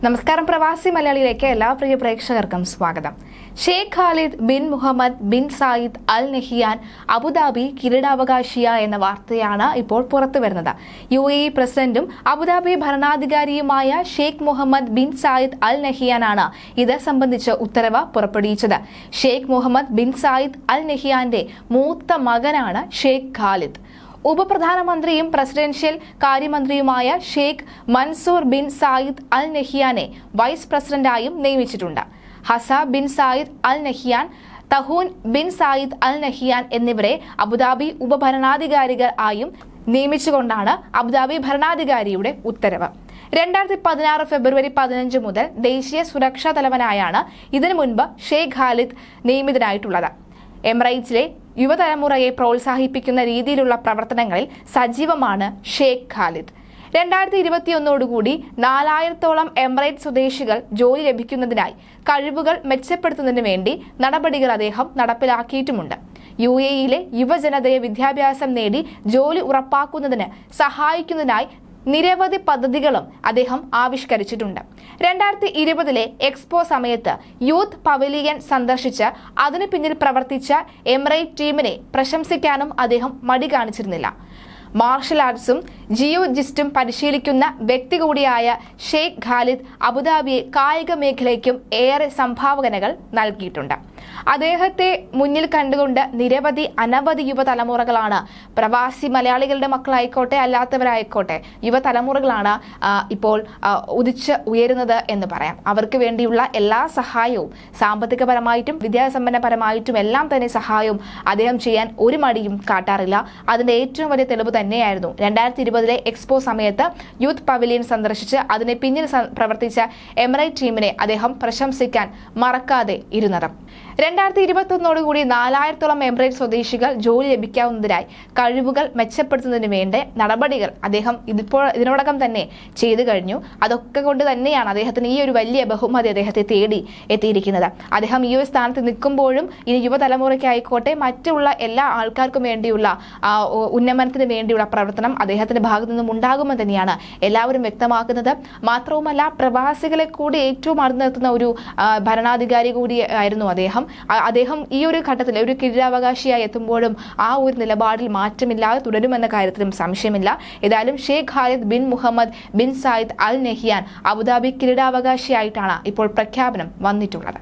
നമസ്കാരം. പ്രവാസി മലയാളിയിലേക്ക് എല്ലാ പ്രിയ പ്രേക്ഷകർക്കും സ്വാഗതം. Sheikh Khalid bin Mohammed bin Zayed Al Nahyan Abu Dhabi കിരീടാവകാശിയ എന്ന വാർത്തയാണ് ഇപ്പോൾ പുറത്തു വരുന്നത്. UAE പ്രസിഡന്റും അബുദാബി ഭരണാധികാരിയുമായ Sheikh Mohammed bin Zayed Al നഹിയാനാണ് ഇത് സംബന്ധിച്ച് ഉത്തരവ് പുറപ്പെടുവിച്ചത്. Sheikh Mohammed bin Zayed Al നഹിയാന്റെ മൂത്ത മകനാണ് ഷെയ്ഖ് ഖാലിദ്. ഉപപ്രധാനമന്ത്രിയും പ്രസിഡൻഷ്യൽ കാര്യമന്ത്രിയുമായ Sheikh Mansour bin Zayed Al നഹിയാനെ വൈസ് പ്രസിഡന്റായും നിയമിച്ചിട്ടുണ്ട്. Hazza bin Zayed Al Nahyan, Tahnoun bin Zayed Al Nahyan എന്നിവരെ അബുദാബി ഉപഭരണാധികാരികൾ ആയും നിയമിച്ചുകൊണ്ടാണ് അബുദാബി ഭരണാധികാരിയുടെ ഉത്തരവ്. 2016 ഫെബ്രുവരി 15 മുതൽ ദേശീയ സുരക്ഷാ തലവനായാണ് ഇതിനു മുൻപ് ഷെയ്ഖ് ഖാലിദ് നിയമിതനായിട്ടുള്ളത്. എമിറേറ്റ്സിലെ യുവതലമുറയെ പ്രോത്സാഹിപ്പിക്കുന്ന രീതിയിലുള്ള പ്രവർത്തനങ്ങളിൽ സജീവമാണ് ഷെയ്ഖ് ഖാലിദ്. 2021 4000-ഓളം എമിറേറ്റ് സ്വദേശികൾ ജോലി ലഭിക്കുന്നതിനായി കഴിവുകൾ മെച്ചപ്പെടുത്തുന്നതിന് വേണ്ടി നടപടികൾ അദ്ദേഹം നടപ്പിലാക്കിയിട്ടുമുണ്ട്. UAE-ലെ യുവജനതയെ വിദ്യാഭ്യാസം നേടി ജോലി ഉറപ്പാക്കുന്നതിന് സഹായിക്കുന്നതിനായി നിരവധി പദ്ധതികളും അദ്ദേഹം ആവിഷ്കരിച്ചിട്ടുണ്ട്. 2020 എക്സ്പോ സമയത്ത് യൂത്ത് പവലിയൻ സന്ദർശിച്ച് അതിനു പിന്നിൽ പ്രവർത്തിച്ച എമിറേറ്റ് ടീമിനെ പ്രശംസിക്കാനും അദ്ദേഹം മടി കാണിച്ചിരുന്നില്ല. മാർഷൽ ആർട്സും ജിയോജിസ്റ്റും പരിശീലിക്കുന്ന വ്യക്തി കൂടിയായ ഷെയ്ഖ് ഖാലിദ് അബുദാബിയെ കായിക മേഖലയ്ക്കും ഏറെ സംഭാവനകൾ നൽകിയിട്ടുണ്ട്. അദ്ദേഹത്തെ മുന്നിൽ കണ്ടുകൊണ്ട് അനവധി യുവതലമുറകളാണ്, പ്രവാസി മലയാളികളുടെ മക്കളായിക്കോട്ടെ അല്ലാത്തവരായിക്കോട്ടെ, യുവതലമുറകളാണ് ഇപ്പോൾ ഉദിച്ച് ഉയരുന്നത് എന്ന് പറയാം. അവർക്ക് വേണ്ടിയുള്ള എല്ലാ സഹായവും, സാമ്പത്തികപരമായിട്ടും വിദ്യാസമ്പന്നപരമായിട്ടും എല്ലാം തന്നെ സഹായവും അദ്ദേഹം ചെയ്യാൻ ഒരു മടിയും കാട്ടാറില്ല. അതിന്റെ ഏറ്റവും വലിയ തെളിവ് തന്നെയായിരുന്നു 2020 എക്സ്പോ സമയത്ത് യൂത്ത് പവലിയൻ സന്ദർശിച്ച് അതിനെ പിന്നിൽ പ്രവർത്തിച്ച എമിറേറ്റ് ടീമിനെ അദ്ദേഹം പ്രശംസിക്കാൻ മറക്കാതെ ഇരുന്നത്. 2021 4000-ഓളം എമിറേറ്റ് സ്വദേശികൾ ജോലി ലഭിക്കാവുന്നതിനായി കഴിവുകൾ മെച്ചപ്പെടുത്തുന്നതിന് വേണ്ട നടപടികൾ അദ്ദേഹം ഇതിനോടകം തന്നെ ചെയ്തു കഴിഞ്ഞു. അതൊക്കെ കൊണ്ട് തന്നെയാണ് അദ്ദേഹത്തിന് ഈ ഒരു വലിയ ബഹുമതി അദ്ദേഹത്തെ തേടി എത്തിയിരിക്കുന്നത്. അദ്ദേഹം ഈ ഒരു സ്ഥാനത്ത് നിൽക്കുമ്പോഴും ഇനി യുവതലമുറയ്ക്കായിക്കോട്ടെ മറ്റുള്ള എല്ലാ ആൾക്കാർക്കും വേണ്ടിയുള്ള ഉന്നമനത്തിന് വേണ്ടിയുള്ള പ്രവർത്തനം അദ്ദേഹത്തിന്റെ ഭാഗത്തു നിന്നും ഉണ്ടാകുമെന്ന് തന്നെയാണ് എല്ലാവരും വ്യക്തമാക്കുന്നത്. മാത്രവുമല്ല, പ്രവാസികളെ കൂടി ഏറ്റവും അടുത്ത് നിർത്തുന്ന ഒരു ഭരണാധികാരി കൂടിയായിരുന്നു അദ്ദേഹം ഈ ഒരു ഘട്ടത്തിൽ ഒരു കിരീടാവകാശിയായി എത്തുമ്പോഴും ആ ഒരു നിലപാടിൽ മാറ്റമില്ലാതെ തുടരുമെന്ന കാര്യത്തിലും സംശയമില്ല. ഏതായാലും Sheikh Khalid bin Mohammed bin Zayed Al Nahyan Abu Dhabi കിരീടാവകാശിയായിട്ടാണ് ഇപ്പോൾ പ്രഖ്യാപനം വന്നിട്ടുള്ളത്.